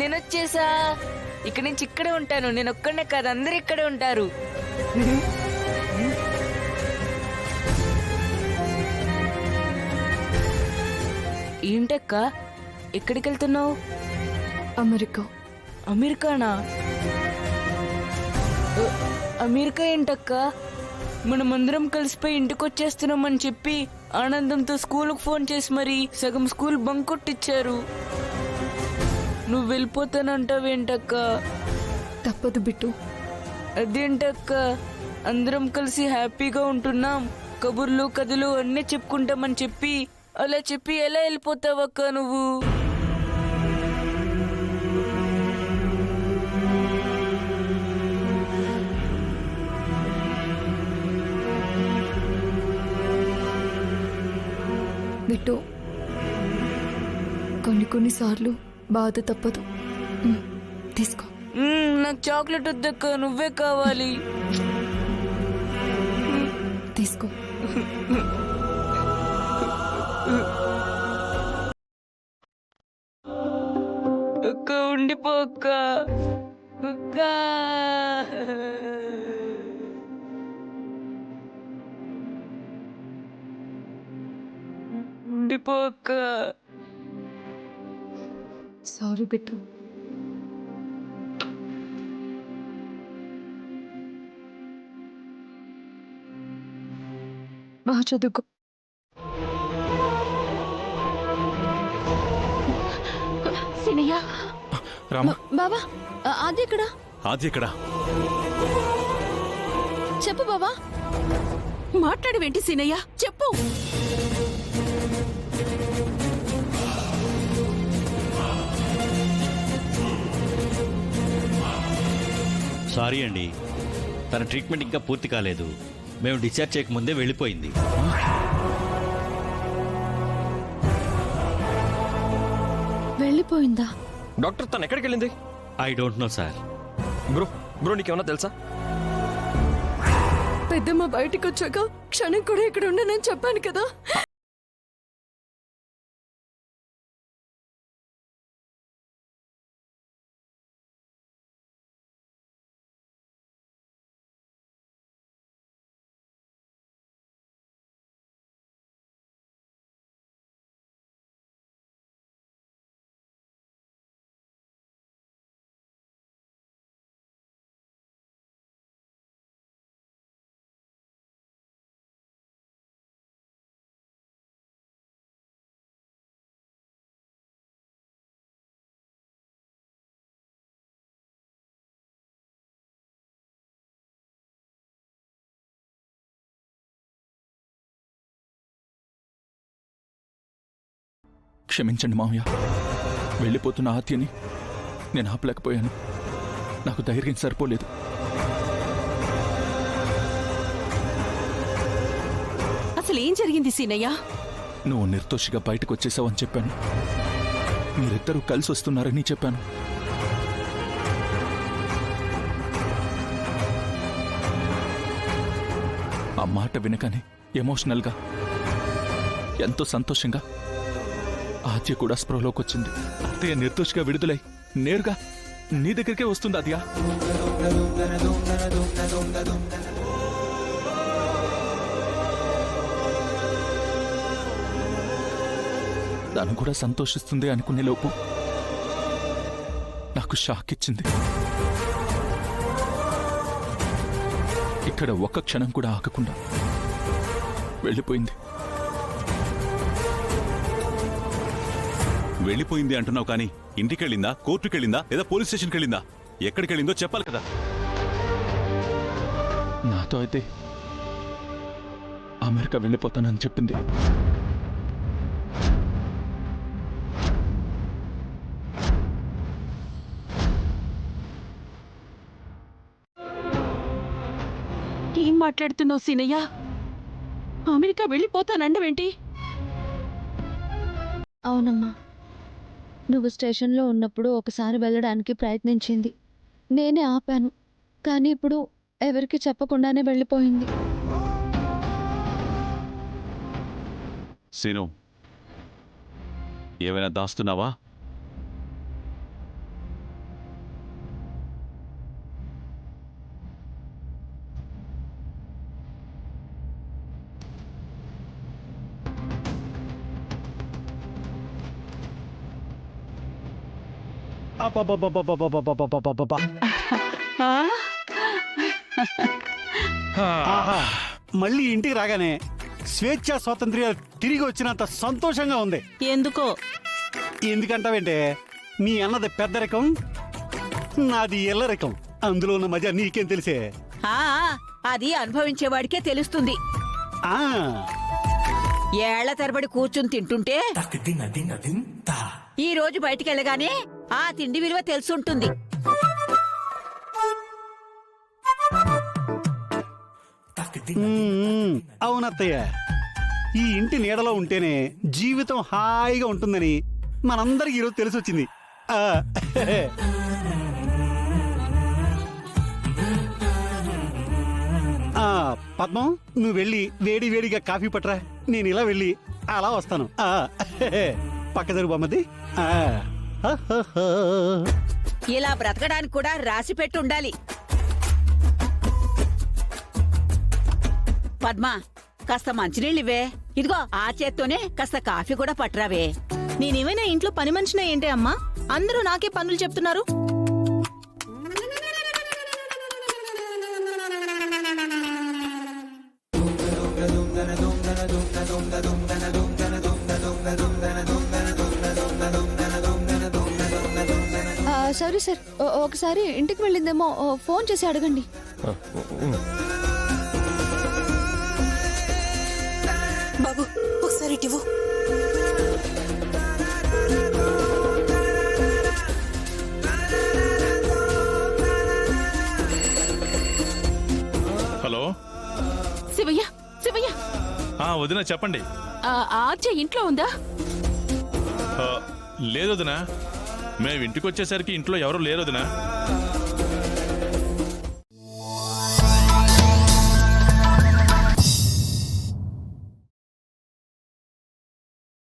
నేను వచ్చేసా. ఇక్కడి నుంచి ఇక్కడే ఉంటాను. నేను ఒక్కడనే కాదు, అందరు ఇక్కడే ఉంటారు. ఏంటక్క, ఎక్కడికి వెళ్తున్నావు? అమెరికా. అమెరికానా? అమెరికా ఏంటక్క? మనమందరం కలిసిపోయి ఇంటికి వచ్చేస్తున్నామని చెప్పి ఆనందంతో స్కూల్కి ఫోన్ చేసి మరి సగం స్కూల్ బంక్ కొట్టించారు. నువ్వు వెళ్ళిపోతానంటావేంటక్క? తప్పదు బిట్టు. అదేంటక్క, అందరం కలిసి హ్యాపీగా ఉంటున్నాం, కబుర్లు కథలు అన్నీ చెప్పుకుంటామని చెప్పి అలా చెప్పి ఎలా వెళ్ళిపోతావక్క నువ్వు? బిట్టు, కొన్నిసార్లు బాధ తప్పదు. తీసుకో. నాకు చాక్లెట్ వద్దక్క, నువ్వే కావాలి. తీసుకో. అక్క ఉండిపో అక్క. అక్క ఉండిపో అక్క. సారీ బిట్టు. బాగా చదువుకో. సినయ్య. రామా. బావా, ఆది ఎక్కడా? ఆది ఎక్కడా? చెప్పు బావా. మాట్లాడవేంటి సినయ్య, చెప్పు. సారీ అండి, తన ట్రీట్మెంట్ ఇంకా పూర్తి కాలేదు. మేము డిశ్చార్జ్ చేయకముందే వెళ్ళిపోయింది. వెళ్ళిపోయిందా? డాక్టర్ తను ఎక్కడికి వెళ్ళింది? I don't know sir. Bro నీకేమన్నా తెలుసా? పెద్దమ్మ బయటికి వచ్చాక క్షణం కూడా ఇక్కడ ఉండనని చెప్పాను కదా. క్షమించండి మావయ్య, వెళ్ళిపోతున్న ఆత్యని నేను ఆపలేకపోయాను. నాకు ధైర్యం సరిపోలేదు. అసలు ఏం జరిగింది సీనయ్య? నువ్వు నిర్దోషిగా బయటకు వచ్చేసావని చెప్పాను. మీరిద్దరూ కలిసి వస్తున్నారని చెప్పాను. ఆ మాట వినగానే ఎమోషనల్గా, ఎంతో సంతోషంగా ఆద్య కూడా స్పృహలోకి వచ్చింది. అత్తయ్య నిర్దోషిగా విడుదలై నేరుగా నీ దగ్గరికే వస్తుంది. అదియా తను కూడా సంతోషిస్తుంది అనుకునే లోపు నాకు షాక్ ఇచ్చింది. ఇక్కడ ఒక్క క్షణం కూడా ఆగకుండా వెళ్ళిపోయింది. వెళ్ళిపోయింది అంటున్నావు కానీ ఇంటికెళ్ళిందా, కోర్టుకెళ్ళిందా, లేదా పోలీస్ స్టేషన్కి వెళ్ళిందా? ఎక్కడికెళ్ళిందో చెప్పాలి కదా. నాతో అయితే అమెరికా వెళ్ళిపోతానని చెప్పింది. ఏం మాట్లాడుతున్నావు సీనయ్య? అమెరికా వెళ్ళిపోతానండవేంటి? అవునమ్మా, నువ్వు స్టేషన్లో ఉన్నప్పుడు ఒకసారి వెళ్ళడానికి ప్రయత్నించింది. నేనే ఆపాను, కానీ ఇప్పుడు ఎవరికి చెప్పకుండానే వెళ్ళిపోయింది. సీను, ఏమైనా దాస్తున్నావా? అబ్బబ్బబ్బబ్బబ్బబ్బబ్బబ్బబ్బబ్బబ్బ. ఆహా, మళ్ళీ ఇంటికి రాగానే స్వేచ్ఛ స్వాతంత్ర్యాలు తిరిగి వచ్చినంత సంతోషంగా ఉంది. ఎందుకో ఎందుకంటావేంటే నీ అన్నది పెద్దరికం, నాది ఇల్లరికం. అందులో ఉన్న మజా నీకేం తెలిసే. అది అనుభవించేవాడికే తెలుస్తుంది. ఆ ఏళ్ల తరబడి కూర్చుని తింటుంటే ఈ రోజు బయటికి వెళ్ళగానే ఆ తిండి విలువ తెలుసుంటుంది. అవునత్తయ్య, ఈ ఇంటి నీడలో ఉంటేనే జీవితం హాయిగా ఉంటుందని మనందరికి ఈరోజు తెలిసొచ్చింది. పద్మం, నువ్వు వెళ్ళి వేడి వేడిగా కాఫీ పట్రా. నేను ఇలా వెళ్ళి అలా వస్తాను. పక్క జరుగు బొమ్మది. ఇలా బ్రతకడానికి కూడా రాసి పెట్టి ఉండాలి. పద్మ, కాస్త మంచినీళ్ళివే. ఇదిగో ఆ చేత్తోనే కాస్త కాఫీ కూడా పట్టరావే. నేనేమైనా ఇంట్లో పని మనిషినా ఏంటే అమ్మా? అందరూ నాకే పనులు చెప్తున్నారు. సారీ సార్, ఒకసారి ఇంటికి వెళ్ళిందేమో ఫోన్ చేసి అడగండి. బాబు ఒకసారి ఇటు. హలో శివయ్య, శివయ్య, వదిన చెప్పండి. ఆర్జే ఇంట్లో ఉందా? లేదు వదినా, మేము ఇంటికి వచ్చేసరికి ఇంట్లో ఎవరు లేరు వదినా.